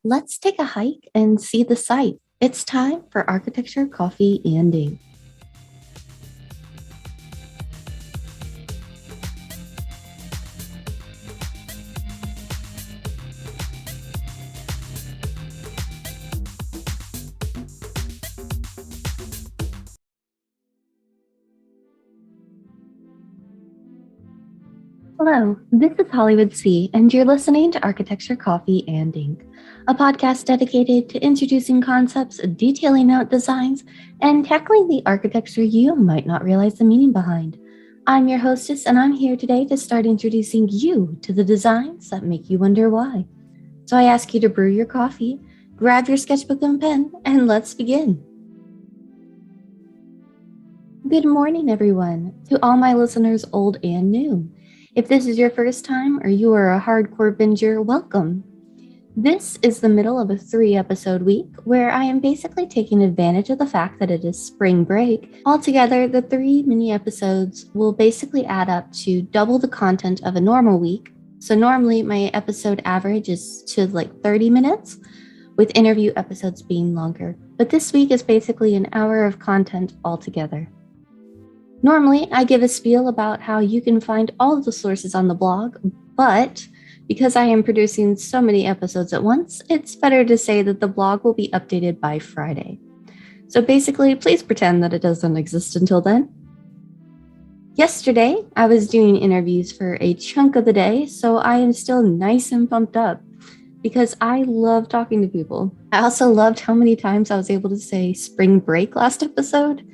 Let's take a hike and see the site. It's time for Architecture, Coffee, and Ink. Hello, this is Hollywood C, and you're listening to Architecture, Coffee, and Ink, a podcast dedicated to introducing concepts, detailing out designs, and tackling the architecture you might not realize the meaning behind. I'm your hostess, and I'm here today to start introducing you to the designs that make you wonder why. So I ask you to brew your coffee, grab your sketchbook and pen, and let's begin. Good morning, everyone, to all my listeners, old and new. If this is your first time or you are a hardcore binger, welcome. This is the middle of a 3-episode week where I am basically taking advantage of the fact that it is spring break. Altogether, the 3 mini episodes will basically add up to double the content of a normal week. So normally my episode average is to like 30 minutes, with interview episodes being longer. But this week is basically an hour of content altogether. Normally, I give a spiel about how you can find all of the sources on the blog, but because I am producing so many episodes at once, it's better to say that the blog will be updated by Friday. So basically, please pretend that it doesn't exist until then. Yesterday, I was doing interviews for a chunk of the day, so I am still nice and pumped up because I love talking to people. I also loved how many times I was able to say spring break last episode.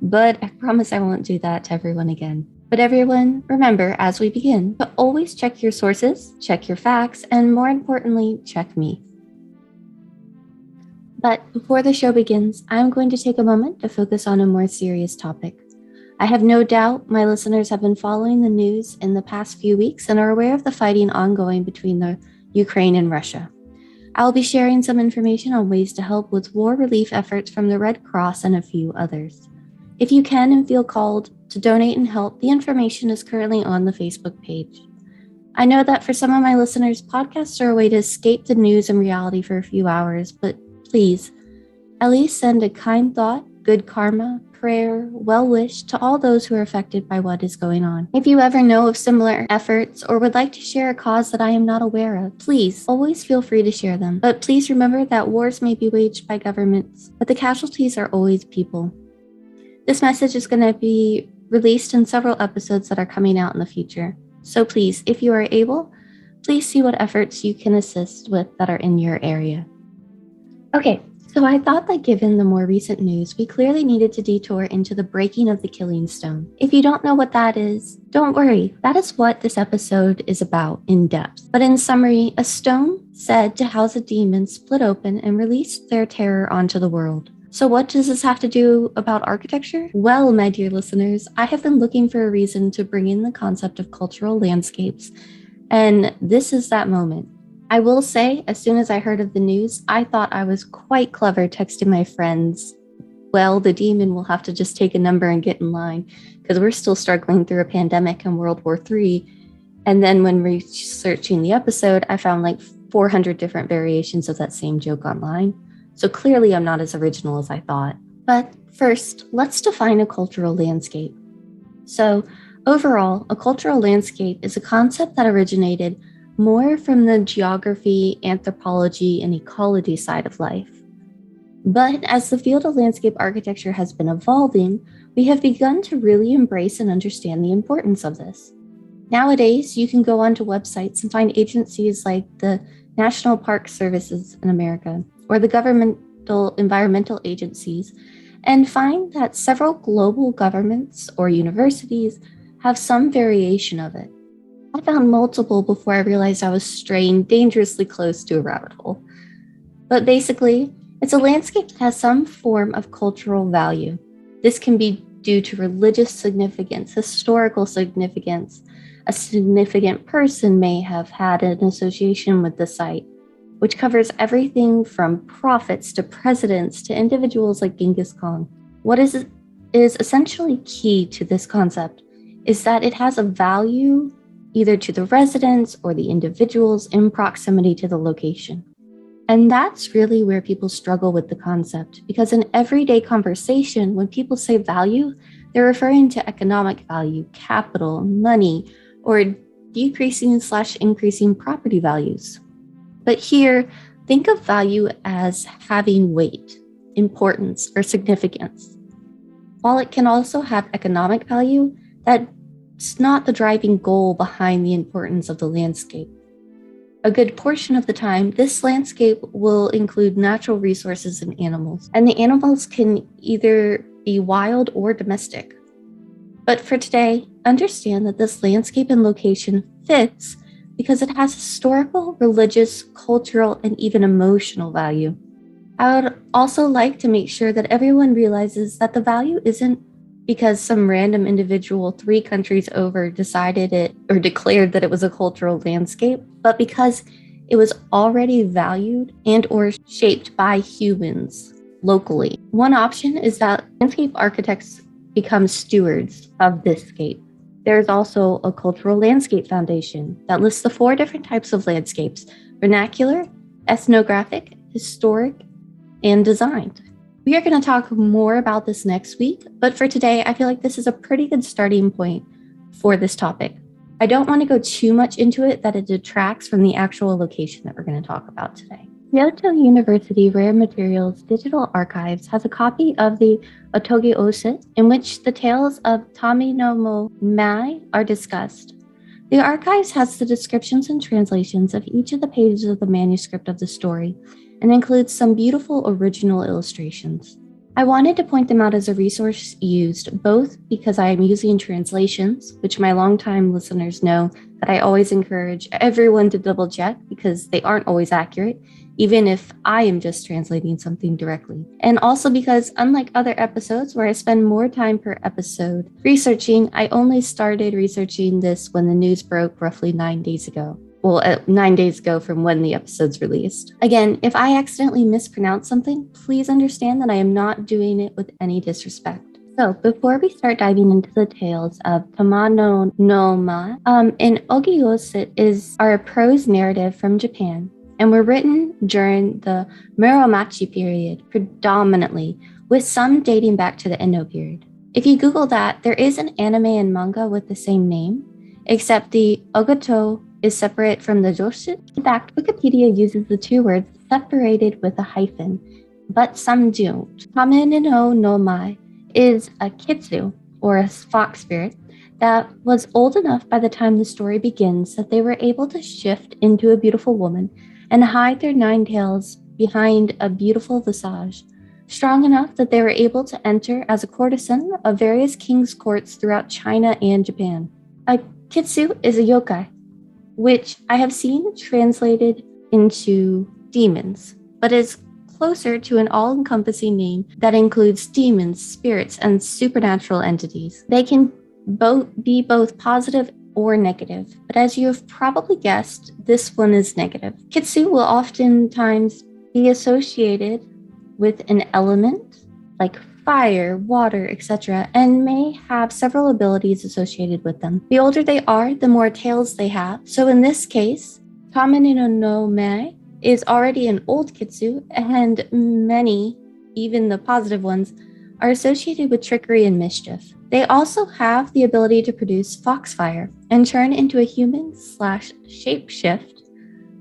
But I promise I won't do that to everyone again. But everyone, remember, as we begin, to always check your sources, check your facts, and more importantly, check me. But before the show begins, I'm going to take a moment to focus on a more serious topic. I have no doubt my listeners have been following the news in the past few weeks and are aware of the fighting ongoing between the Ukraine and Russia. I will be sharing some information on ways to help with war relief efforts from the Red Cross and a few others. If you can and feel called to donate and help, the information is currently on the Facebook page. I know that for some of my listeners, podcasts are a way to escape the news and reality for a few hours, but please, at least send a kind thought, good karma, prayer, well wish to all those who are affected by what is going on. If you ever know of similar efforts or would like to share a cause that I am not aware of, please always feel free to share them. But please remember that wars may be waged by governments, but the casualties are always people. This message is going to be released in several episodes that are coming out in the future. So please, if you are able, please see what efforts you can assist with that are in your area. Okay, so I thought that given the more recent news, we clearly needed to detour into the breaking of the Killing Stone. If you don't know what that is, don't worry. That is what this episode is about in depth. But in summary, a stone said to house a demon split open and released their terror onto the world. So what does this have to do about architecture? Well, my dear listeners, I have been looking for a reason to bring in the concept of cultural landscapes, and this is that moment. I will say, as soon as I heard of the news, I thought I was quite clever texting my friends, well, the demon will have to just take a number and get in line, because we're still struggling through a pandemic and World War III. And then when researching the episode, I found like 400 different variations of that same joke online. So clearly I'm not as original as I thought. But first, let's define a cultural landscape. So overall, a cultural landscape is a concept that originated more from the geography, anthropology, and ecology side of life. But as the field of landscape architecture has been evolving, we have begun to really embrace and understand the importance of this. Nowadays, you can go onto websites and find agencies like the National Park Services in America, or the governmental environmental agencies, and find that several global governments or universities have some variation of it. I found multiple before I realized I was straying dangerously close to a rabbit hole. But basically, it's a landscape that has some form of cultural value. This can be due to religious significance, historical significance. A significant person may have had an association with the site, which covers everything from prophets to presidents to individuals like Genghis Khan. What is essentially key to this concept is that it has a value either to the residents or the individuals in proximity to the location. And that's really where people struggle with the concept, because in everyday conversation, when people say value, they're referring to economic value, capital, money, or decreasing/increasing property values. But here, think of value as having weight, importance, or significance. While it can also have economic value, that's not the driving goal behind the importance of the landscape. A good portion of the time, this landscape will include natural resources and animals, and the animals can either be wild or domestic. But for today, understand that this landscape and location fits because it has historical, religious, cultural, and even emotional value. I would also like to make sure that everyone realizes that the value isn't because some random individual 3 countries over decided it or declared that it was a cultural landscape, but because it was already valued and or shaped by humans locally. One option is that landscape architects become stewards of this scape. There's also a cultural landscape foundation that lists the 4 different types of landscapes: vernacular, ethnographic, historic, and designed. We are going to talk more about this next week, but for today, I feel like this is a pretty good starting point for this topic. I don't want to go too much into it that it detracts from the actual location that we're going to talk about today. Kyoto University Rare Materials Digital Archives has a copy of the Otogi Oset in which the tales of Tamamo-no-Mae are discussed. The archives has the descriptions and translations of each of the pages of the manuscript of the story, and includes some beautiful original illustrations. I wanted to point them out as a resource used both because I am using translations, which my longtime listeners know that I always encourage everyone to double check because they aren't always accurate, even if I am just translating something directly. And also because unlike other episodes where I spend more time per episode researching, I only started researching this when the news broke roughly 9 days ago. 9 days ago from when the episode's released. Again, if I accidentally mispronounce something, please understand that I am not doing it with any disrespect. So before we start diving into the tales of Tamamo-no-Mae, an Ogi-Oset are a prose narrative from Japan and were written during the Muromachi period predominantly, with some dating back to the Edo period. If you Google that, there is an anime and manga with the same name, except the Ogato is separate from the Joshi. In fact, Wikipedia uses the 2 words separated with a hyphen, but some don't. Tamamo-no-Mae is a kitsune, or a fox spirit, that was old enough by the time the story begins that they were able to shift into a beautiful woman and hide their 9 tails behind a beautiful visage, strong enough that they were able to enter as a courtesan of various kings' courts throughout China and Japan. A kitsune is a yokai, which I have seen translated into demons, but is closer to an all-encompassing name that includes demons, spirits, and supernatural entities. They can be both positive or negative, but as you have probably guessed, this one is negative. Kitsune will oftentimes be associated with an element like fire, water, etc., and may have several abilities associated with them. The older they are, the more tails they have. So in this case, Tamamo-no-Mae is already an old kitsune, and many, even the positive ones, are associated with trickery and mischief. They also have the ability to produce foxfire and turn into a human/shapeshift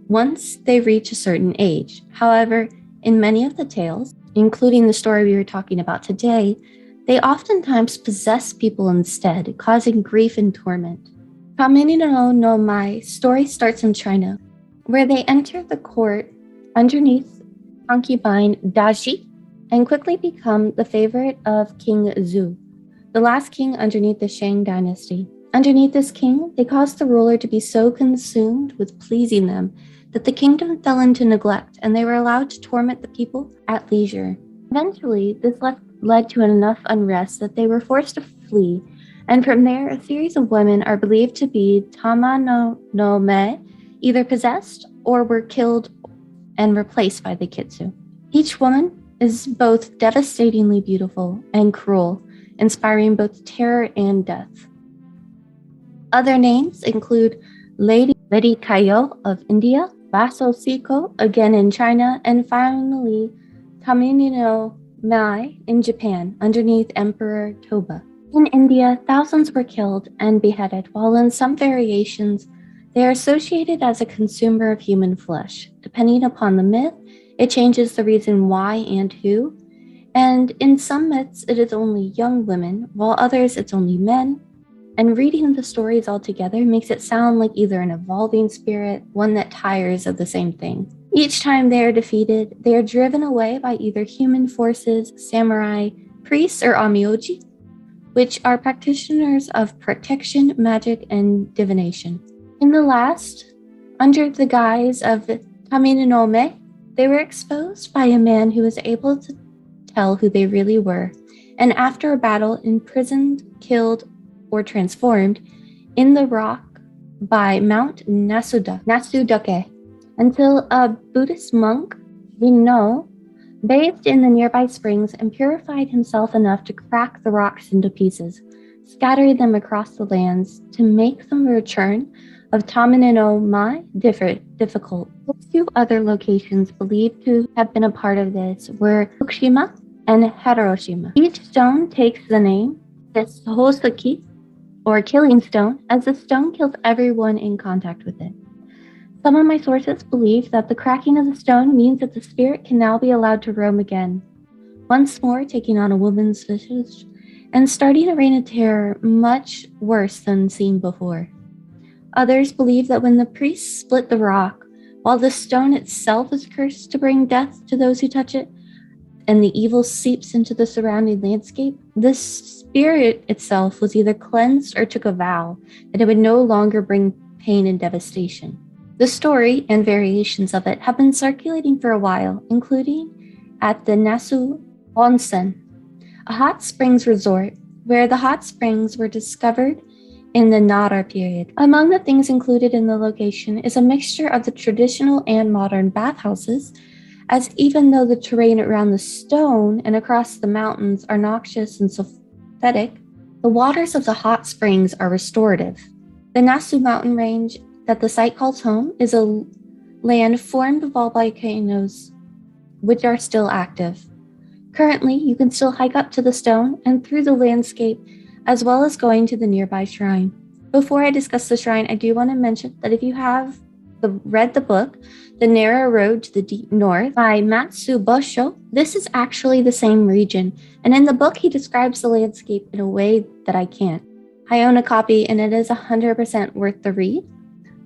once they reach a certain age. However, in many of the tales, including the story we were talking about today, they oftentimes possess people instead, causing grief and torment. Tamamo-no-Mae story starts in China, where they enter the court underneath concubine Daji and quickly become the favorite of King Zhu, the last king underneath the Shang dynasty. Underneath this king, they caused the ruler to be so consumed with pleasing them that the kingdom fell into neglect and they were allowed to torment the people at leisure. Eventually, this led to enough unrest that they were forced to flee, and from there, a series of women are believed to be Tamamo-no-Mae, either possessed or were killed and replaced by the kitsune. Each woman is both devastatingly beautiful and cruel, inspiring both terror and death. Other names include Lady Kayo of India, Basosiko, again in China, and finally Tamamo-no-Mae in Japan, underneath Emperor Toba. In India, thousands were killed and beheaded, while in some variations, they are associated as a consumer of human flesh. Depending upon the myth, it changes the reason why and who. And in some myths, it is only young women, while others, it's only men. And reading the stories all together makes it sound like either an evolving spirit, one that tires of the same thing. Each time they are defeated, they are driven away by either human forces, samurai, priests, or amioji, which are practitioners of protection, magic, and divination. In the last, under the guise of Tamamo-no-Mae, they were exposed by a man who was able to tell who they really were, and after a battle, imprisoned, killed, or transformed in the rock by Mount Nasudake, until a Buddhist monk, Vinno, bathed in the nearby springs and purified himself enough to crack the rocks into pieces, scattering them across the lands to make the return of Tamamo-no-Mae difficult. The two other locations believed to have been a part of this were Fukushima and Hiroshima. Each stone takes the name Hosaki, or killing stone, as the stone kills everyone in contact with it. Some of my sources believe that the cracking of the stone means that the spirit can now be allowed to roam again, once more taking on a woman's visage and starting a reign of terror much worse than seen before. Others believe that when the priests split the rock, while the stone itself is cursed to bring death to those who touch it, and the evil seeps into the surrounding landscape, the spirit itself was either cleansed or took a vow that it would no longer bring pain and devastation. The story and variations of it have been circulating for a while, including at the Nasu Onsen, a hot springs resort where the hot springs were discovered in the Nara period. Among the things included in the location is a mixture of the traditional and modern bathhouses, as even though the terrain around the stone and across the mountains are noxious and sulphitic, the waters of the hot springs are restorative. The Nasu mountain range that the site calls home is a land formed of volcanoes which are still active. Currently, you can still hike up to the stone and through the landscape, as well as going to the nearby shrine. Before I discuss the shrine, I do want to mention that if you have read the book, The Narrow Road to the Deep North by Matsubosho, this is actually the same region, and in the book he describes the landscape in a way that I can't. I own a copy and it is 100% worth the read.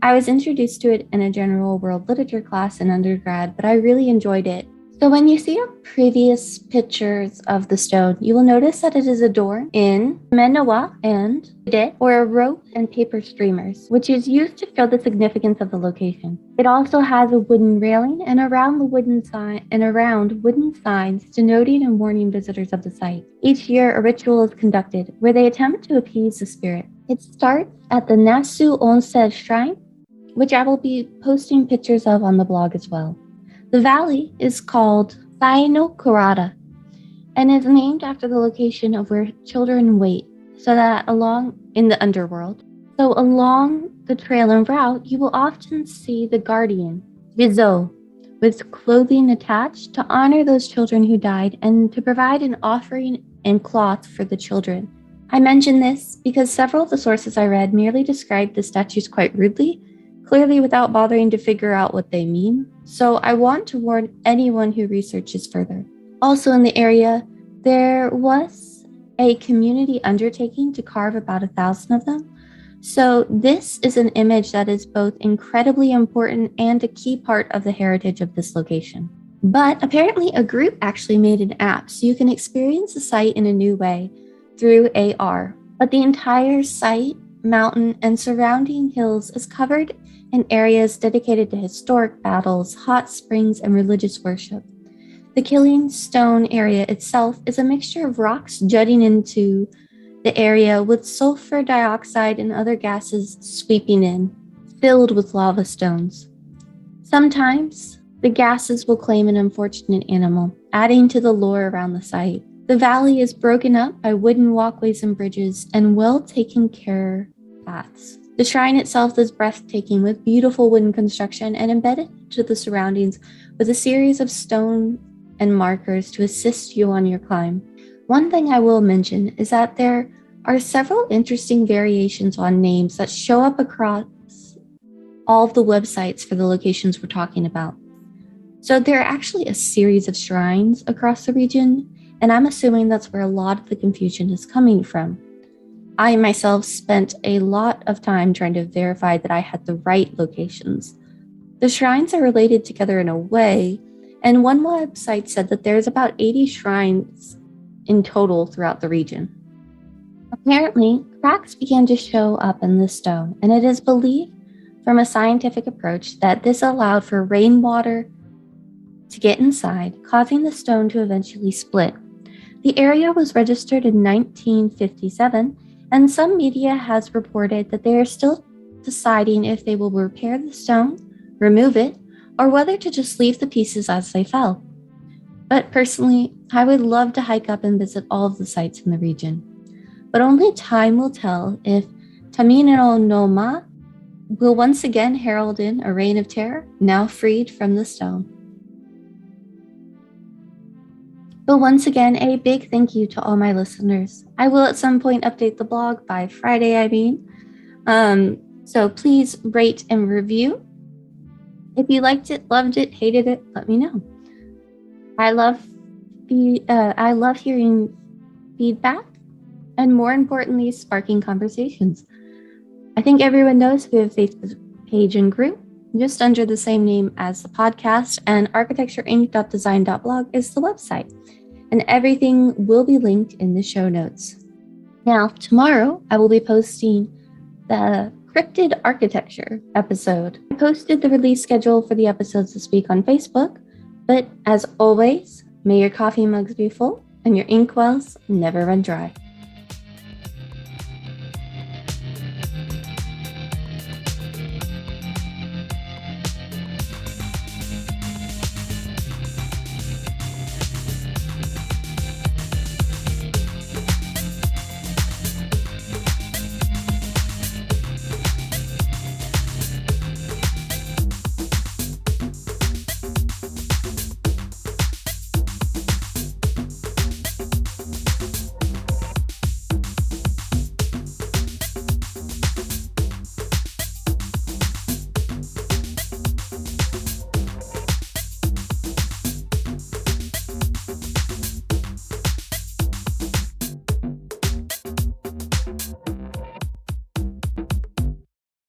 I was introduced to it in a general world literature class in undergrad, but I really enjoyed it. So when you see previous pictures of the stone, you will notice that it is adorned in menawa and ide, or a rope and paper streamers, which is used to show the significance of the location. It also has a wooden railing and around wooden signs denoting and warning visitors of the site. Each year, a ritual is conducted where they attempt to appease the spirit. It starts at the Nasu Onsen Shrine, which I will be posting pictures of on the blog as well. The valley is called Sai-no Kurata and is named after the location of where children wait, so that along the trail and route, you will often see the guardian, Rizo, with clothing attached to honor those children who died and to provide an offering and cloth for the children. I mention this because several of the sources I read merely described the statues quite rudely, clearly without bothering to figure out what they mean. So I want to warn anyone who researches further. Also in the area, there was a community undertaking to carve about 1,000 of them. So this is an image that is both incredibly important and a key part of the heritage of this location. But apparently a group actually made an app so you can experience the site in a new way through AR. But the entire site, mountain, and surrounding hills is covered in areas dedicated to historic battles, hot springs, and religious worship. The Killing Stone area itself is a mixture of rocks jutting into the area with sulfur dioxide and other gases sweeping in, filled with lava stones. Sometimes, the gases will claim an unfortunate animal, adding to the lore around the site. The valley is broken up by wooden walkways and bridges and well taken care paths. The shrine itself is breathtaking with beautiful wooden construction and embedded into the surroundings with a series of stone and markers to assist you on your climb. One thing I will mention is that there are several interesting variations on names that show up across all of the websites for the locations we're talking about. So there are actually a series of shrines across the region, and I'm assuming that's where a lot of the confusion is coming from. I myself spent a lot of time trying to verify that I had the right locations. The shrines are related together in a way, and one website said that there's about 80 shrines in total throughout the region. Apparently, cracks began to show up in the stone, and it is believed from a scientific approach that this allowed for rainwater to get inside, causing the stone to eventually split. The area was registered in 1957, and some media has reported that they are still deciding if they will repair the stone, remove it, or whether to just leave the pieces as they fell. But personally, I would love to hike up and visit all of the sites in the region. But only time will tell if Tamamo-no-Mae will once again herald in a reign of terror, now freed from the stone. But once again, a big thank you to all my listeners. I will at some point update the blog by Friday, So please rate and review. If you liked it, loved it, hated it, let me know. I love hearing feedback, and more importantly, sparking conversations. I think everyone knows we have a Facebook page and group just under the same name as the podcast, and architectureinc.design.blog is the website, and everything will be linked in the show notes. Now, tomorrow I will be posting the cryptid architecture episode. I posted the release schedule for the episodes this week on Facebook, but as always, may your coffee mugs be full and your inkwells never run dry.